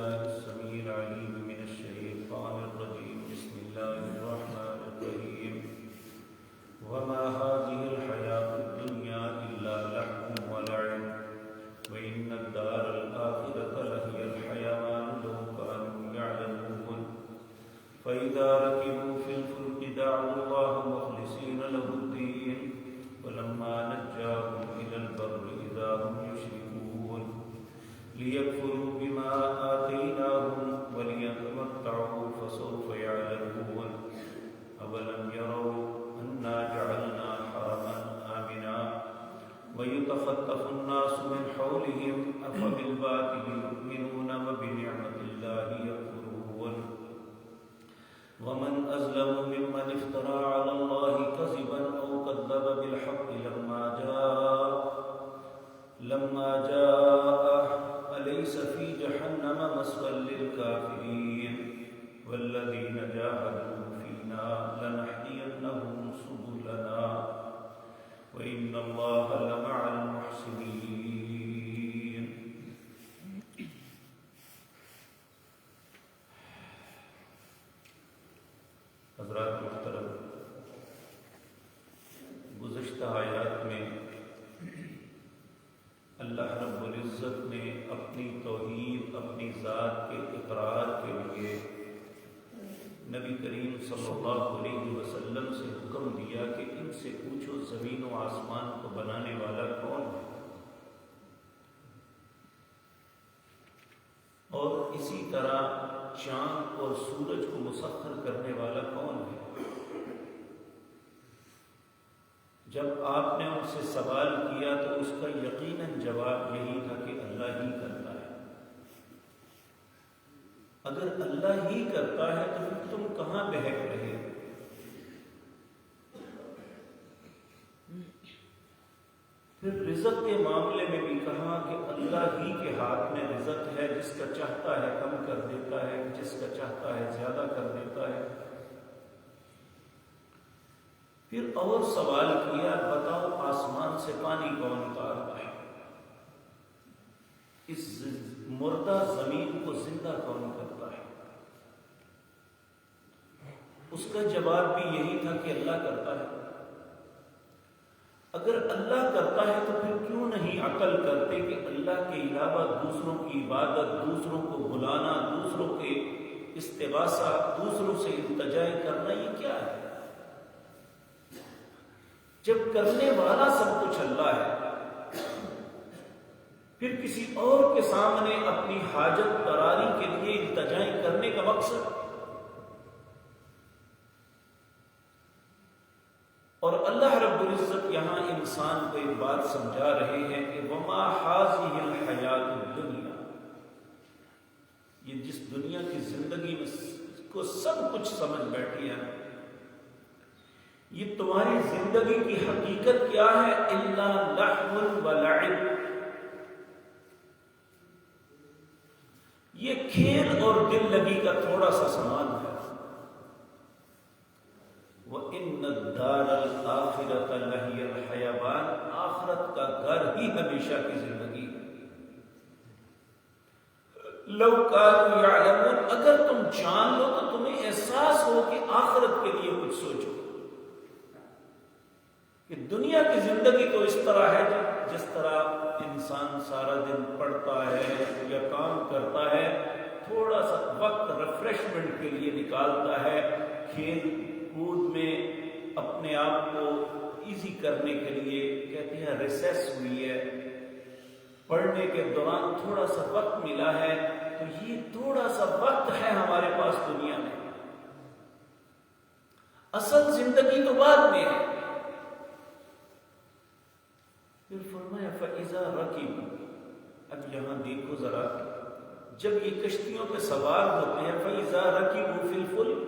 بالله السميع العليم من الشيطان الرجيم بسم الله الرحمن الرحيم وما هذه الحياة الدنيا إلا لهو ولعب وإن الدار الآخرة لهي الحيوان لو كانوا يعلمون فإذا ركبوا في الفلك دعوا الله مخلصين له الدين ولما نجاهم إلى البر إذا هم يشركون ليكفروا بما آتيناهم وليتمتعوا فسوف يعلمون أولم يروا أنا جعلنا حرما آمنا ويتخطف الناس من حولهم أفبالباطل يؤمنون وبنعمة الله يكفرون ومن أظلم ممن افترى على الله كذبا أو كذب بالحق لما جاء أليس في جهنم مثوى للكافرين والذين جاهدوا فينا لنهدينهم سبلنا وإن الله لمع المحسنين. حضرات محترم، گزشتہ آیات میں اللہ رب العزت نے اپنی توحید، اپنی ذات کے اقرار کے لیے نبی کریم صلی اللہ علیہ وسلم سے حکم دیا کہ ان سے پوچھو زمین و آسمان کو بنانے والا کون ہے، اور اسی طرح چاند اور سورج کو مسخر کرنے والا کون ہے. جب آپ نے ان سے سوال کیا تو اس کا یقیناً جواب یہی تھا کہ اللہ ہی کرتا ہے. اگر اللہ ہی کرتا ہے تو پھر تم کہاں بہک رہے؟ پھر رزق کے معاملے میں بھی کہا کہ اللہ ہی کے ہاتھ میں رزق ہے، جس کا چاہتا ہے کم کر دیتا ہے، جس کا چاہتا ہے زیادہ کر دیتا ہے. پھر اور سوال کیا، بتاؤ آسمان سے پانی کون اتارتا ہے، اس مردہ زمین کو زندہ کون کرتا ہے؟ اس کا جواب بھی یہی تھا کہ اللہ کرتا ہے. اگر اللہ کرتا ہے تو پھر کیوں نہیں عقل کرتے کہ اللہ کے علاوہ دوسروں کی عبادت، دوسروں کو بلانا، دوسروں کے استغاثہ، دوسروں سے التجا کرنا، یہ کیا ہے؟ جب کرنے والا سب کچھ اللہ ہے، پھر کسی اور کے سامنے اپنی حاجت براری کے لیے التجا کرنے کا مقصد. اور اللہ رب العزت یہاں انسان کو ایک بات سمجھا رہے ہیں کہ وما هذه الحیات الدنیا، یہ جس دنیا کی زندگی میں کو سب کچھ سمجھ بیٹھی ہے، یہ تمہاری زندگی کی حقیقت کیا ہے؟ الا لهو ولعب، یہ کھیل اور دل لگی کا تھوڑا سا سامان ہے. وَإِنَّ الدَّارَ الْآخِرَةَ لَهِيَ الْحَيَوَانُ، آخرت کا گھر ہی ہمیشہ کی زندگی ہے. لَوْ كَانُوا يَعْلَمُونَ، اگر تم جان لو تو تمہیں احساس ہو کہ آخرت کے لیے کچھ سوچو. کہ دنیا کی زندگی تو اس طرح ہے جس طرح انسان سارا دن پڑھتا ہے یا کام کرتا ہے، تھوڑا سا وقت ریفریشمنٹ کے لیے نکالتا ہے، کھیل کود میں اپنے آپ کو ایزی کرنے کے لیے، کہتے ہیں ریسیس ہوئی ہے، پڑھنے کے دوران تھوڑا سا وقت ملا ہے، تو یہ تھوڑا سا وقت ہے ہمارے پاس دنیا میں. اصل زندگی تو بعد میں ہے. پھر فرمایا فَإِذَا رَكِبُوا، اب یہاں دیکھو ذرا، جب یہ کشتیوں پہ سوار ہوتے ہیں، فَإِذَا رَكِبُوا فِي الْفُلْكِ،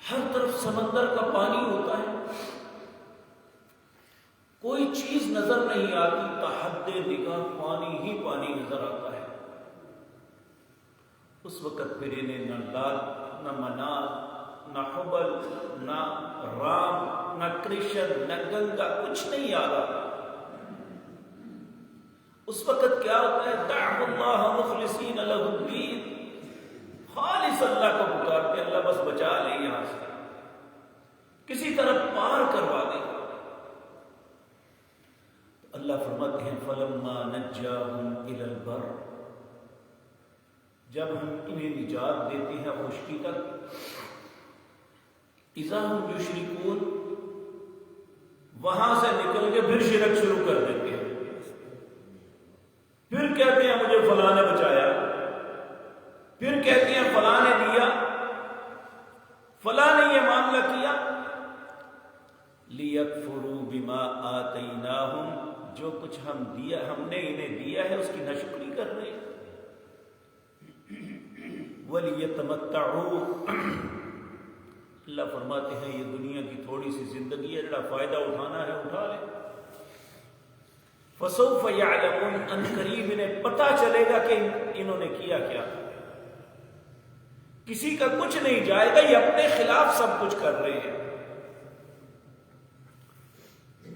ہر طرف سمندر کا پانی ہوتا ہے، کوئی چیز نظر نہیں آتی، تحد نگاہ پانی ہی پانی نظر آتا ہے. اس وقت پھر انہیں نہ لات، نہ منات، نہ حبل، نہ رام، نہ کرشن، نہ گنگا، کچھ نہیں آ رہا. اس وقت کیا ہوتا ہے؟ دعوا اللہ مخلصین لہ الدین، خالص اللہ کو پکارتے، اللہ بس بچا لے یہاں سے، کسی طرح پار کروا دے۔ اللہ فرماتے ہیں فلما نجاہم الی البر، جب ہم انہیں نجات دیتے ہیں خشکی تک، اذا ہم یشرکون، وہاں سے نکل کے پھر شرک شروع کر دیتے ہیں، پھر کہتے ہیں مجھے فلاں نے بچایا، پھر کہتے ہیں فلاں نے دیا، فلاں نے یہ معاملہ کیا۔ لیکفروا بما آتیناہم، جو کچھ ہم نے انہیں دیا ہے اس کی ناشکری کر رہے ہیں۔ وَلِيَتَمَتَّعُوا، اللہ فرماتے ہیں یہ دنیا کی تھوڑی سی زندگی ہے، جڑا فائدہ اٹھانا ہے اٹھا لے۔ فَسَوْفَ يَعْلَمُونَ، ان قریب انہیں پتہ چلے گا کہ انہوں نے کیا کیا۔ کسی کا کچھ نہیں جائے گا، یہ اپنے خلاف سب کچھ کر رہے ہیں۔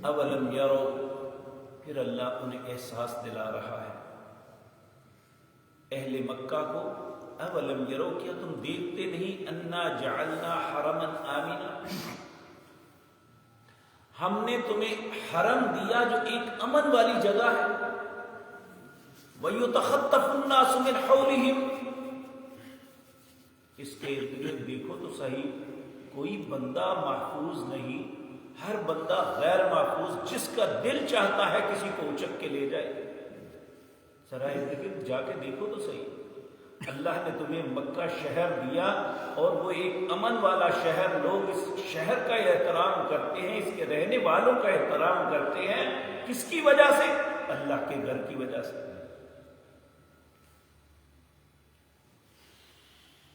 اولم یرو، پھر اللہ انہیں احساس دلا رہا ہے اہل مکہ کو، اولم یرو، کیا تم دیکھتے نہیں، انا جعلنا حرما آمنا، ہم نے تمہیں حرم دیا جو ایک امن والی جگہ ہے، وَيُتَخَطَّفُ النَّاسُ مِنْ حَوْلِهِمْ، اس کے ارد گرد دیکھو تو صحیح، کوئی بندہ محفوظ نہیں، ہر بندہ غیر محفوظ، جس کا دل چاہتا ہے کسی کو اچک کے لے جائے۔ ذرا ارد گرد جا کے دیکھو تو صحیح، اللہ نے تمہیں مکہ شہر دیا اور وہ ایک امن والا شہر، لوگ اس شہر کا احترام کرتے ہیں، اس کے رہنے والوں کا احترام کرتے ہیں، کس کی وجہ سے؟ اللہ کے گھر کی وجہ سے۔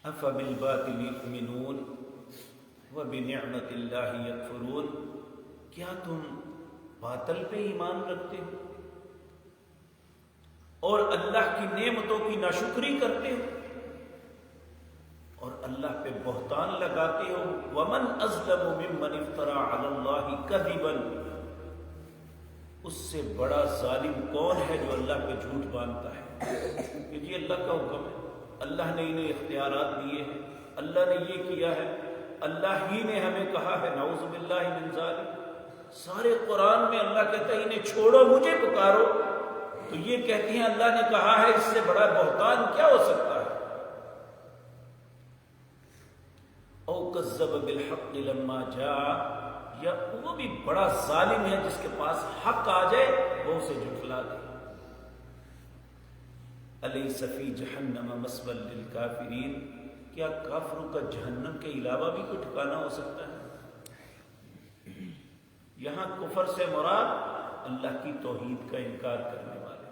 افبالباطل یؤمنون وبنعمت اللہ یکفرون، کیا تم باطل پہ ایمان رکھتے ہو اور اللہ کی نعمتوں کی ناشکری کرتے ہو اور اللہ پہ بہتان لگاتے ہو؟ ومن اظلم ممن افترى علی اللہ کذبا، اس سے بڑا ظالم کون ہے جو اللہ پہ جھوٹ باندھتا ہے کہ جی اللہ کا حکم ہے، اللہ نے انہیں اختیارات دیے ہیں، اللہ نے یہ کیا ہے، اللہ ہی نے ہمیں کہا ہے، نعوذ باللہ من ذالک۔ سارے قرآن میں اللہ کہتا ہے انہیں چھوڑو، مجھے پکارو، تو یہ کہتی ہیں اللہ نے کہا ہے، اس سے بڑا بہتان کیا ہو سکتا ہے؟ او کذب بالحق لما جاء، یا وہ بھی بڑا ظالم ہے جس کے پاس حق آ جائے وہ اسے جھٹلا دے۔ الیس فی جہنم مثوی للکافرین، کیا کافروں کا جہنم کے علاوہ بھی کوئی ٹھکانہ ہو سکتا ہے؟ یہاں کفر سے مراد اللہ کی توحید کا انکار کرنے والے۔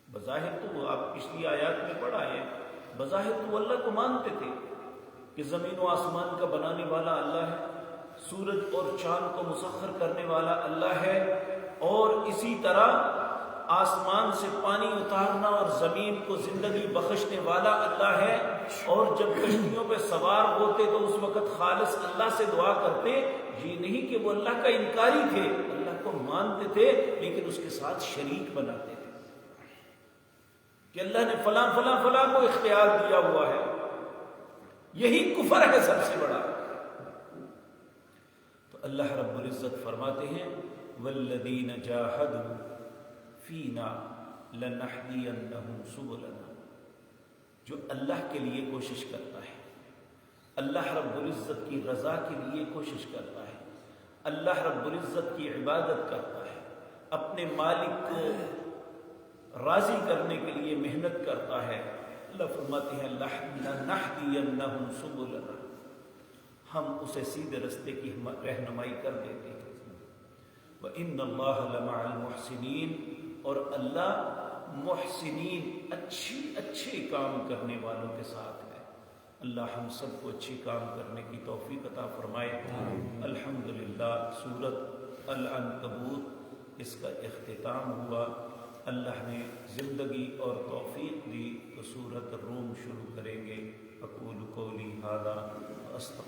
بظاہر تو وہ آپ پچھلی آیات میں پڑھا ہے، بظاہر تو وہ اللہ کو مانتے تھے کہ زمین و آسمان کا بنانے والا اللہ ہے، سورج اور چاند کو مسخر کرنے والا اللہ ہے، اور اسی طرح آسمان سے پانی اتارنا اور زمین کو زندگی بخشنے والا اللہ ہے، اور جب کشتیوں پہ سوار ہوتے تو اس وقت خالص اللہ سے دعا کرتے، یہ نہیں کہ وہ اللہ کا انکاری تھے، اللہ کو مانتے تھے لیکن اس کے ساتھ شریک بناتے تھے کہ اللہ نے فلاں فلاں فلاں کو اختیار دیا ہوا ہے۔ یہی کفر ہے سب سے بڑا۔ تو اللہ رب العزت فرماتے ہیں والذین جاہدوا فینا لنہدینہم سبلنا، جو اللہ کے لیے کوشش کرتا ہے، اللہ رب العزت کی رضا کے لیے کوشش کرتا ہے، اللہ رب العزت کی عبادت کرتا ہے، اپنے مالک کو راضی کرنے کے لیے محنت کرتا ہے، اللہ فرماتے ہیں لنہدینہم سبلنا، ہم اسے سیدھے رستے کی رہنمائی کر دیتے ہیں۔ وَإِنَّ اللَّهَ لَمَعَ الْمُحْسِنِينَ، اور اللہ محسنین، اچھے کام کرنے والوں کے ساتھ ہے۔ اللہ ہم سب کو اچھے کام کرنے کی توفیق عطا فرمائے۔ الحمدللہ سورۃ العنکبوت اس کا اختتام ہوا۔ اللہ نے زندگی اور توفیق دی تو سورۃ الروم شروع کریں گے۔ اقول قولی ھذا واستغفر